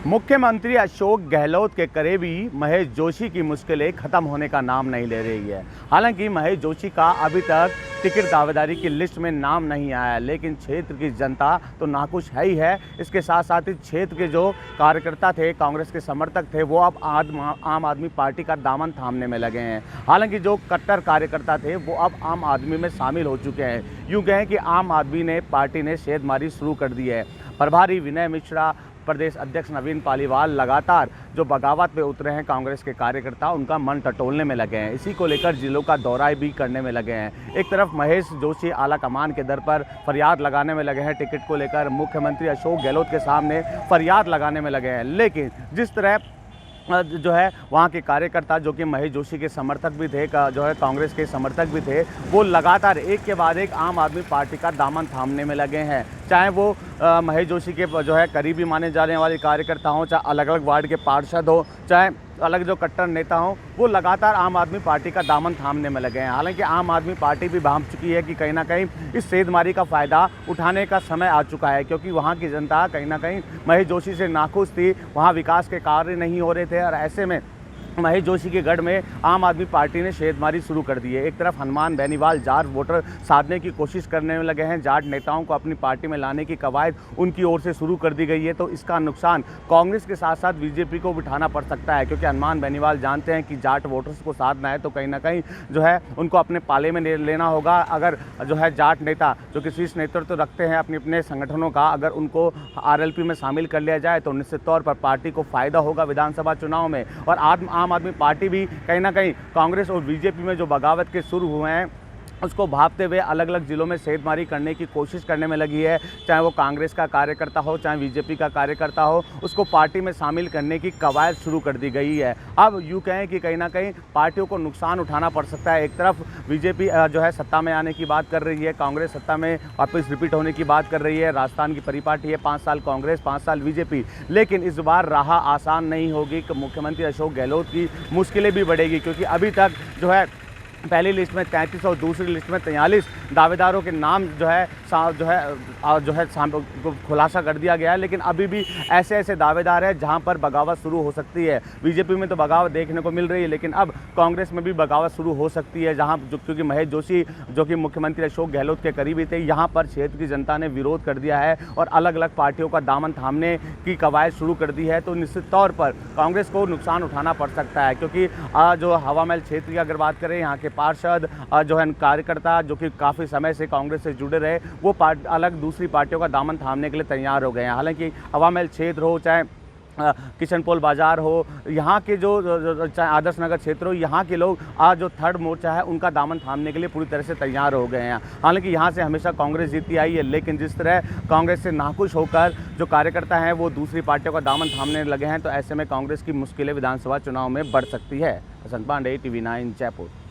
मुख्यमंत्री अशोक गहलोत के करीबी महेश जोशी की मुश्किलें खत्म होने का नाम नहीं ले रही है। हालांकि महेश जोशी का अभी तक टिकट दावेदारी की लिस्ट में नाम नहीं आया, लेकिन क्षेत्र की जनता तो नाखुश है ही है। इसके साथ साथ ही क्षेत्र के जो कार्यकर्ता थे, कांग्रेस के समर्थक थे, वो अब आम आदमी पार्टी का दामन थामने में लगे हैं। हालांकि जो कट्टर कार्यकर्ता थे वो अब आम आदमी में शामिल हो चुके हैं। यूँ कहें कि आम आदमी ने पार्टी ने सेंधमारी शुरू कर दी है। प्रभारी विनय मिश्रा, प्रदेश अध्यक्ष नवीन पालीवाल लगातार जो बगावत पे उतरे हैं कांग्रेस के कार्यकर्ता, उनका मन टटोलने में लगे हैं। इसी को लेकर जिलों का दौरा भी करने में लगे हैं। एक तरफ महेश जोशी आला कमान के दर पर फरियाद लगाने में लगे हैं, टिकट को लेकर मुख्यमंत्री अशोक गहलोत के सामने फरियाद लगाने में लगे हैं। लेकिन जिस तरह जो है वहाँ के कार्यकर्ता जो कि महेश जोशी के समर्थक भी थे, जो है कांग्रेस के समर्थक भी थे, वो लगातार एक के बाद एक आम आदमी पार्टी का दामन थामने में लगे हैं। चाहे वो महेश जोशी के जो है करीबी माने जाने वाले कार्यकर्ता हों, चाहे अलग अलग वार्ड के पार्षद हों, चाहे अलग जो कट्टर नेता हों, वो लगातार आम आदमी पार्टी का दामन थामने में लगे हैं। हालांकि आम आदमी पार्टी भी भांप चुकी है कि कहीं ना कहीं इस सेंधमारी का फ़ायदा उठाने का समय आ चुका है, क्योंकि वहाँ की जनता कहीं ना कहीं महेश जोशी से नाखुश थी। वहाँ विकास के कार्य नहीं हो रहे थे और ऐसे में महेश जोशी के गढ़ में आम आदमी पार्टी ने सेंधमारी शुरू कर दी है। एक तरफ हनुमान बेनीवाल जाट वोटर साधने की कोशिश करने में लगे हैं, जाट नेताओं को अपनी पार्टी में लाने की कवायद उनकी ओर से शुरू कर दी गई है। तो इसका नुकसान कांग्रेस के साथ साथ बीजेपी को उठाना पड़ सकता है, क्योंकि हनुमान बेनीवाल जानते हैं कि जाट वोटर्स को साधना है तो कहीं ना कहीं जो है उनको अपने पाले में लेना होगा। अगर जो है जाट नेता जो कि शीर्ष नेतृत्व रखते हैं अपने अपने संगठनों का, अगर उनको आरएलपी में शामिल कर लिया जाए तो निश्चित तौर पर पार्टी को फायदा होगा विधानसभा चुनाव में। और आम आदमी पार्टी भी कहीं ना कहीं कांग्रेस और बीजेपी में जो बगावत के शुरू हुए हैं उसको भांपते हुए अलग अलग जिलों में सेंधमारी करने की कोशिश करने में लगी है। चाहे वो कांग्रेस का कार्यकर्ता हो, चाहे बीजेपी का कार्यकर्ता हो, उसको पार्टी में शामिल करने की कवायद शुरू कर दी गई है। अब यूँ कहें कि कहीं ना कहीं पार्टियों को नुकसान उठाना पड़ सकता है। एक तरफ बीजेपी जो है सत्ता में आने की बात कर रही है, कांग्रेस सत्ता में वापस रिपीट होने की बात कर रही है। राजस्थान की परिपाटी है 5 साल कांग्रेस, 5 साल बीजेपी। लेकिन इस बार राह आसान नहीं होगी कि मुख्यमंत्री अशोक गहलोत की मुश्किलें भी बढ़ेगी, क्योंकि अभी तक जो है पहली लिस्ट में 33 और दूसरी लिस्ट में 43 दावेदारों के नाम जो है खुलासा कर दिया गया है। लेकिन अभी भी ऐसे ऐसे दावेदार हैं जहां पर बगावत शुरू हो सकती है। बीजेपी में तो बगावत देखने को मिल रही है, लेकिन अब कांग्रेस में भी बगावत शुरू हो सकती है, जहां क्योंकि महेश जोशी जो कि मुख्यमंत्री अशोक गहलोत के करीबी थे, यहाँ पर क्षेत्र की जनता ने विरोध कर दिया है और अलग अलग पार्टियों का दामन थामने की कवायद शुरू कर दी है। तो निश्चित तौर पर कांग्रेस को नुकसान उठाना पड़ सकता है, क्योंकि जो हवा महल क्षेत्र की अगर बात करें, यहाँ के पार्षद जो है कार्यकर्ता जो कि काफ़ी समय से कांग्रेस से जुड़े रहे, वो अलग दूसरी पार्टियों का दामन थामने के लिए तैयार हो गए हैं। हालांकि हवा महल क्षेत्र हो, चाहे किशनपोल बाजार हो, यहाँ के जो चाहे आदर्श नगर क्षेत्र हो, यहाँ के लोग आज जो थर्ड मोर्चा है उनका दामन थामने के लिए पूरी तरह से तैयार हो गए हैं। हालांकि यहाँ से हमेशा कांग्रेस जीतती आई है, लेकिन जिस तरह कांग्रेस से नाखुश होकर जो कार्यकर्ता हैं वो दूसरी पार्टियों का दामन थामने लगे हैं, तो ऐसे में कांग्रेस की मुश्किलें विधानसभा चुनाव में बढ़ सकती है। हसन पांडे, TV9 जयपुर।